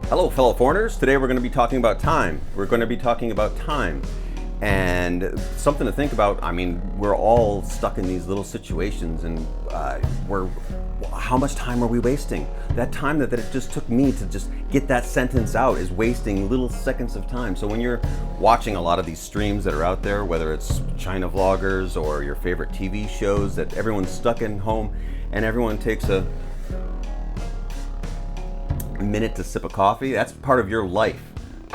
Hello, fellow foreigners. Today we're going to be talking about time. We're going to be talking about time. And something to think about. I mean, we're all stuck in these little situations, and how much time are we wasting? That time that it just took me to just get that sentence out is wasting little seconds of time. So when you're watching a lot of these streams that are out there, whether it's China vloggers or your favorite TV shows that everyone's stuck in home and everyone takes a minute to sip a coffee, that's part of your life,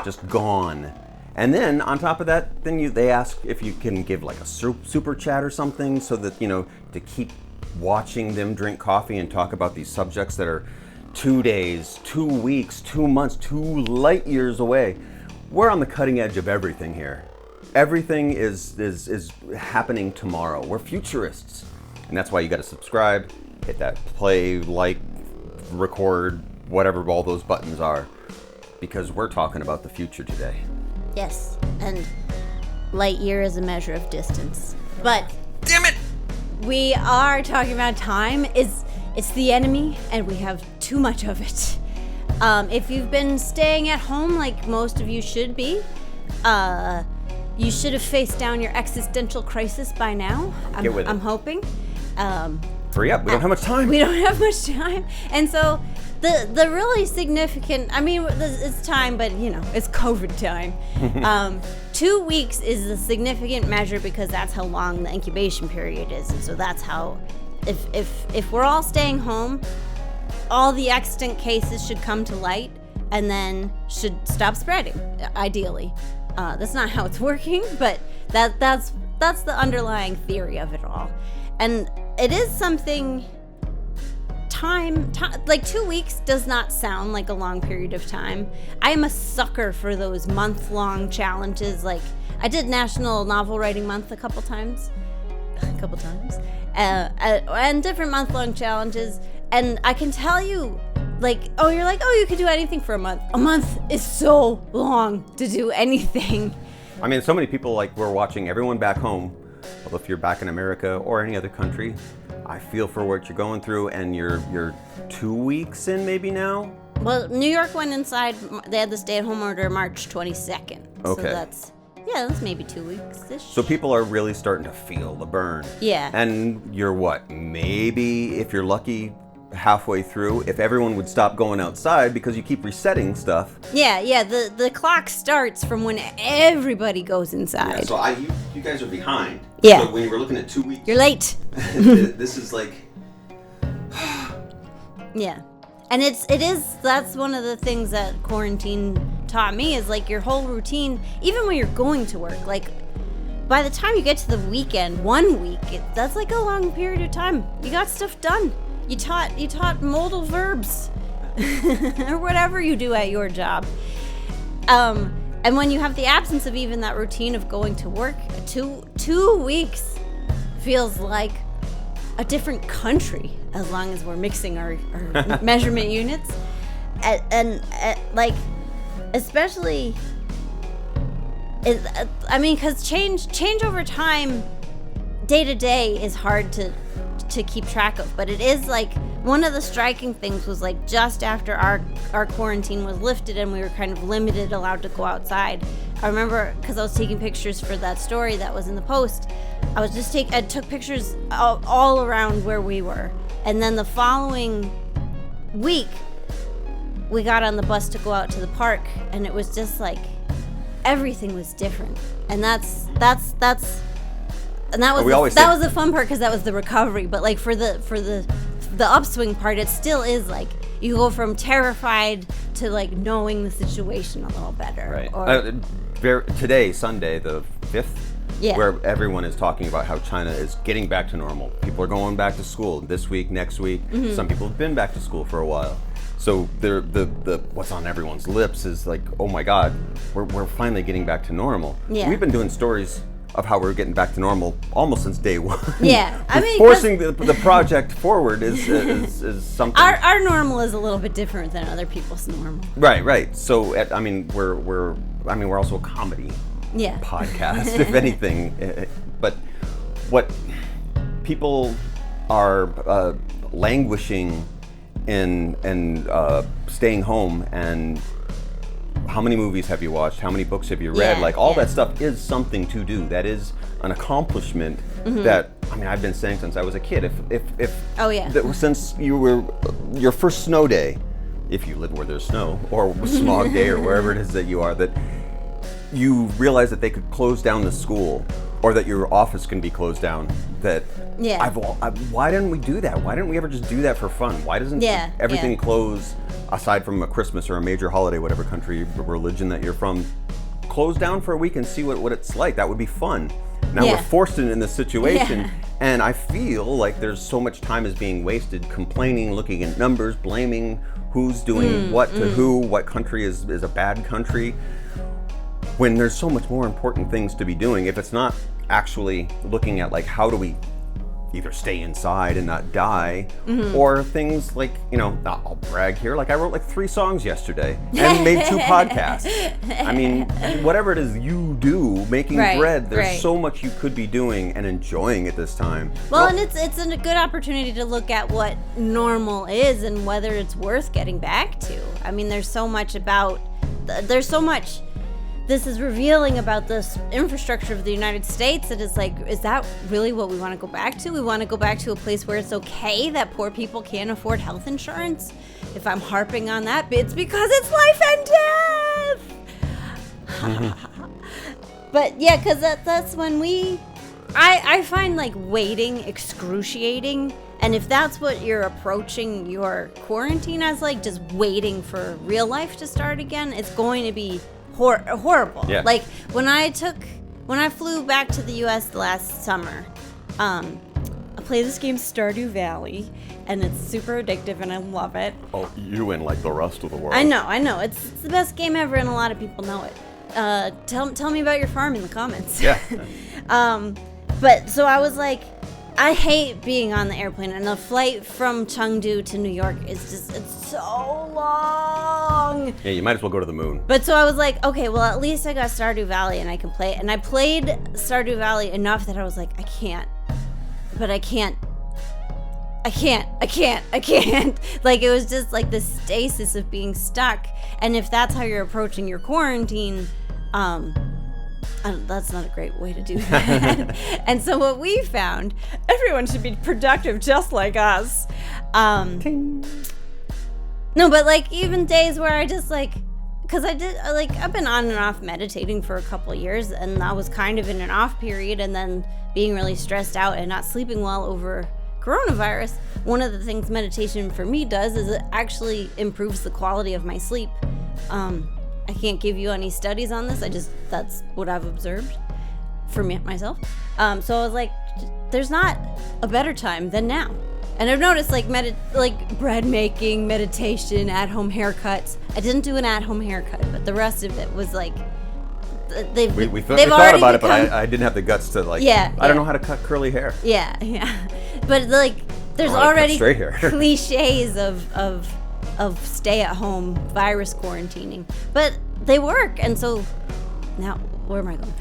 just gone. And then on top of that, they ask if you can give like a super chat or something, so that, you know, to keep watching them drink coffee and talk about these subjects that are 2 days, 2 weeks, 2 months, 2 light years away. We're on the cutting edge of everything here. Everything is happening tomorrow. We're futurists. And that's why you got to subscribe, hit that play, like, record, whatever all those buttons are, because we're talking about the future today. Yes, and light year is a measure of distance. But damn it! We are talking about time. It's the enemy, and we have too much of it. If you've been staying at home like most of you should be, you should have faced down your existential crisis by now. Get with it. I'm hoping. Hurry up, we don't have much time. We don't have much time. And so the really significant, I mean, it's time, but you know, it's COVID time. 2 weeks is a significant measure because that's how long the incubation period is. And so that's how, if we're all staying home, all the extant cases should come to light and then should stop spreading, ideally. That's not how it's working, but that's the underlying theory of it all. And it is something, time, like 2 weeks does not sound like a long period of time. I am a sucker for those month-long challenges. Like, I did National Novel Writing Month a couple times, and different month-long challenges. And I can tell you, like, you could do anything for a month. A month is so long to do anything. I mean, so many people, like, we're watching everyone back home. Well, if you're back in America or any other country, I feel for what you're going through, and you're 2 weeks in maybe now? Well, New York went inside, they had the stay-at-home order March 22nd. Okay. So that's maybe 2 weeks-ish. So people are really starting to feel the burn. Yeah. And you're what, maybe, if you're lucky, halfway through, if everyone would stop going outside because you keep resetting stuff. Yeah, the clock starts from when everybody goes inside. Yeah, so you guys are behind. Yeah. So when we're looking at 2 weeks. You're late. This is like... Yeah. And that's one of the things that quarantine taught me, is like your whole routine, even when you're going to work, like by the time you get to the weekend, 1 week, that's like a long period of time. You got stuff done. You taught modal verbs or whatever you do at your job. And when you have the absence of even that routine of going to work, 2 weeks feels like a different country, as long as we're mixing our measurement units. And like, especially, I mean, because change over time, day to day, is hard to keep track of. But it is like, one of the striking things was like just after our quarantine was lifted and we were kind of allowed to go outside. I remember, because I was taking pictures for that story that was in the post, I took pictures all around where we were. And then the following week, we got on the bus to go out to the park, and it was just like, everything was different. And that was the fun part, because that was the recovery. But like for the upswing part, it still is like, you go from terrified to like knowing the situation a little better. Right. Today, Sunday, the 5th, yeah, where everyone is talking about how China is getting back to normal. People are going back to school this week, next week. Mm-hmm. Some people have been back to school for a while. So the what's on everyone's lips is like, oh my God, we're finally getting back to normal. Yeah. We've been doing stories of how we're getting back to normal almost since day one. Yeah, I mean, forcing the project forward is something. Our normal is a little bit different than other people's normal. Right. So we're also a comedy podcast, if anything. But what people are languishing in staying home, and how many movies have you watched? How many books have you read? Like all that stuff is something to do. That is an accomplishment that, I mean, I've been saying since I was a kid. Since you were your first snow day, if you live where there's snow, or smog day, or wherever it is that you are, that you realize that they could close down the school, or that your office can be closed down. That why didn't we do that? Why didn't we ever just do that for fun? Why doesn't everything close, aside from a Christmas or a major holiday, whatever country, religion that you're from, close down for a week and see what it's like? That would be fun. Now we're forced in this situation, and I feel like there's so much time is being wasted complaining, looking at numbers, blaming who's doing what to who, what country is a bad country, when there's so much more important things to be doing. If it's not actually looking at like, how do we either stay inside and not die, or things like, I'll brag here, like I wrote like 3 songs yesterday and made 2 podcasts. I mean, whatever it is you do, making bread, there's so much you could be doing and enjoying at this time. Well, and it's a good opportunity to look at what normal is and whether it's worth getting back to. I mean, there's so much this is revealing about this infrastructure of the United States that is like, is that really what we want to go back to? We want to go back to a place where it's okay that poor people can't afford health insurance? If I'm harping on that, it's because it's life and death! But yeah, because that's when I find like waiting excruciating. And if that's what you're approaching your quarantine as, like just waiting for real life to start again, it's going to be horrible. Yeah. Like when I flew back to the U.S. last summer, I play this game Stardew Valley, and it's super addictive, and I love it. Oh, you and like the rest of the world. I know. It's the best game ever, and a lot of people know it. Tell me about your farm in the comments. Yeah. But so I was like, I hate being on the airplane, and the flight from Chengdu to New York is it's so long. Yeah, you might as well go to the moon. But so I was like, okay, well, at least I got Stardew Valley and I can play it. And I played Stardew Valley enough that I was like, I can't. Like, it was just like the stasis of being stuck. And if that's how you're approaching your quarantine, that's not a great way to do that. And so what we found, everyone should be productive just like us. No, but like even days where I just like, because I've been on and off meditating for a couple of years, and I was kind of in an off period, and then being really stressed out and not sleeping well over coronavirus. One of the things meditation for me does is it actually improves the quality of my sleep. I can't give you any studies on this. That's what I've observed for myself. So I was like, there's not a better time than now. And I've noticed like bread making, meditation, at-home haircuts. I didn't do an at-home haircut, but the rest of it was like, we thought about it, but I didn't have the guts to like, I don't know how to cut curly hair. Yeah. But like, there's already cliches of stay-at-home virus quarantining, but they work. And so now, where am I going?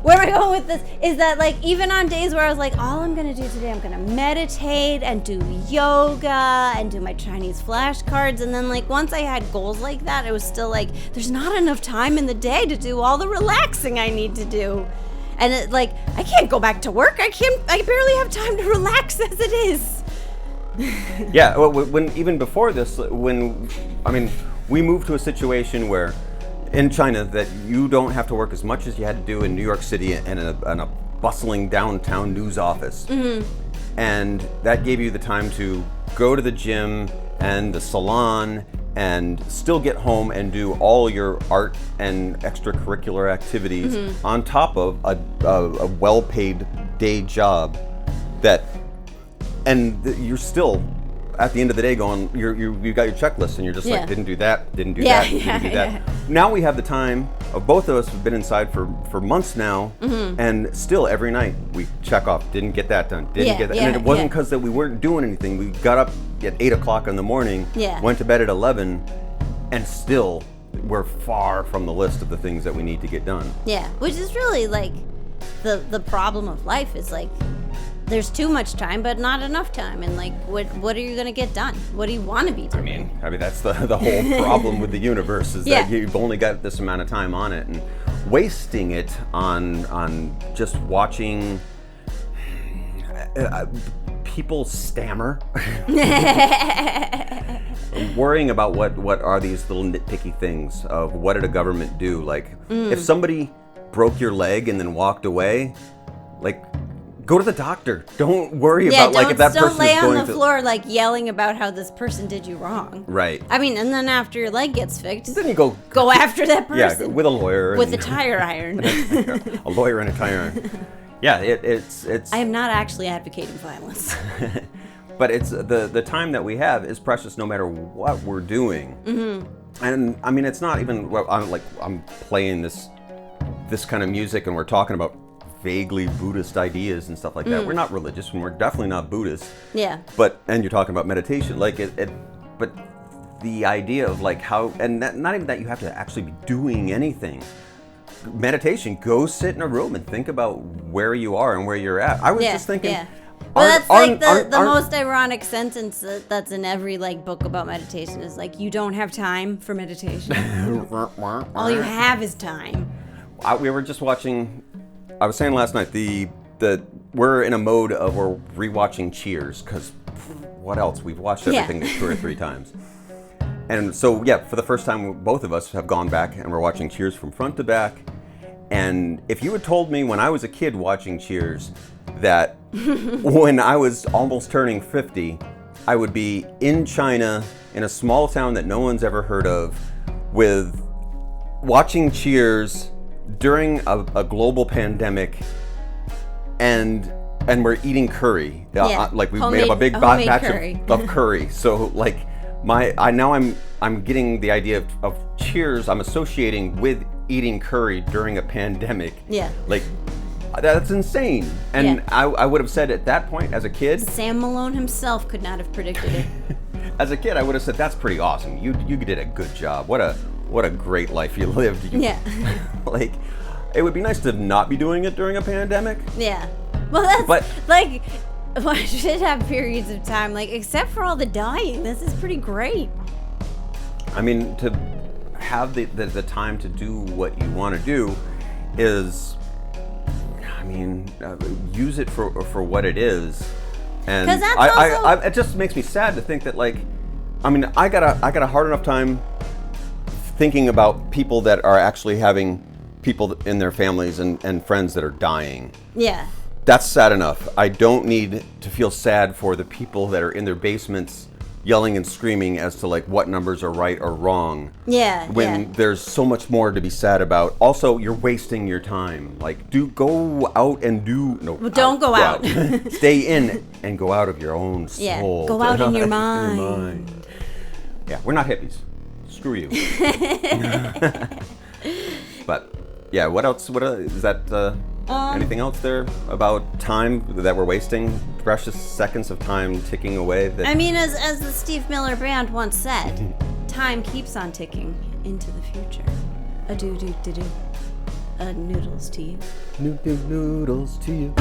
Where am I going with this? Is that like, even on days where I was like, all I'm gonna do today, I'm gonna meditate and do yoga and do my Chinese flashcards, and then like once I had goals like that, it was still like, there's not enough time in the day to do all the relaxing I need to do. And it, like, I can't go back to work. I barely have time to relax as it is. Yeah, well, even before this, we moved to a situation where in China that you don't have to work as much as you had to do in New York City and in a bustling downtown news office. Mm-hmm. And that gave you the time to go to the gym and the salon and still get home and do all your art and extracurricular activities on top of a well-paid day job and you're still at the end of the day going, you got your checklist and you're just like, didn't do that, didn't do that. Yeah. Now we have the time of both of us have been inside for months now, and still every night we check off, didn't get that done, didn't get that. And it wasn't because that we weren't doing anything. We got up at 8 o'clock in the morning, went to bed at 11, and still we're far from the list of the things that we need to get done. Yeah, which is really like the problem of life is like, there's too much time, but not enough time. And like, what are you gonna get done? What do you want to be doing? I mean that's the whole problem with the universe is Yeah. that you've only got this amount of time on it, and wasting it on just watching people stammer, worrying about what are these little nitpicky things of what did a government do? Like if somebody broke your leg and then walked away, like go to the doctor. Don't worry about like if that person is going to... Don't lay on the floor like yelling about how this person did you wrong. Right. I mean, and then after your leg gets fixed, then you go after that person. Yeah, with a lawyer. With a tire iron. A lawyer and a tire iron. Yeah, it's. I am not actually advocating violence. But it's the time that we have is precious no matter what we're doing. Mm-hmm. And I mean, it's not even, well, I'm playing this kind of music and we're talking about vaguely Buddhist ideas and stuff like that. We're not religious and we're definitely not Buddhist. Yeah. And you're talking about meditation, like but the idea of like how, and not even that you have to actually be doing anything. Meditation, go sit in a room and think about where you are and where you're at. I was just thinking. Yeah. Well, that's like the most ironic sentence that's in every like book about meditation is like, you don't have time for meditation. All you have is time. We were just watching. I was saying last night we're in a mode of we're rewatching Cheers because what else? We've watched everything 2 or 3 times. And so, yeah, for the first time, both of us have gone back and we're watching Cheers from front to back. And if you had told me when I was a kid watching Cheers that when I was almost turning 50, I would be in China in a small town that no one's ever heard of with watching Cheers during a global pandemic and we're eating curry. Like we made up a big batch of curry. So like I'm getting the idea of Cheers I'm associating with eating curry during a pandemic. Yeah. Like that's insane. And I would have said at that point as a kid, Sam Malone himself could not have predicted it. As a kid I would have said that's pretty awesome. You did a good job. What a great life you lived. Like it would be nice to not be doing it during a pandemic. Yeah. Well, like I should have periods of time, like, except for all the dying. This is pretty great. I mean, to have the time to do what you want to do is, I mean, use it for what it is. And 'cause that's it just makes me sad to think that, like, I mean, I got a hard enough time thinking about people that are actually having people in their families and friends that are dying. Yeah. That's sad enough. I don't need to feel sad for the people that are in their basements yelling and screaming as to like what numbers are right or wrong. Yeah. When there's so much more to be sad about. Also, you're wasting your time. Like, go out and do. No, well, don't go out. Stay in and go out of your own soul. Yeah. Go out in your mind. Yeah, we're not hippies. Screw you. But yeah, what else? What is that? Anything else there about time that we're wasting? Precious seconds of time ticking away. I mean, as the Steve Miller Band once said, time keeps on ticking into the future. A-do-do-do-do. Noodles to you. Noodles to you.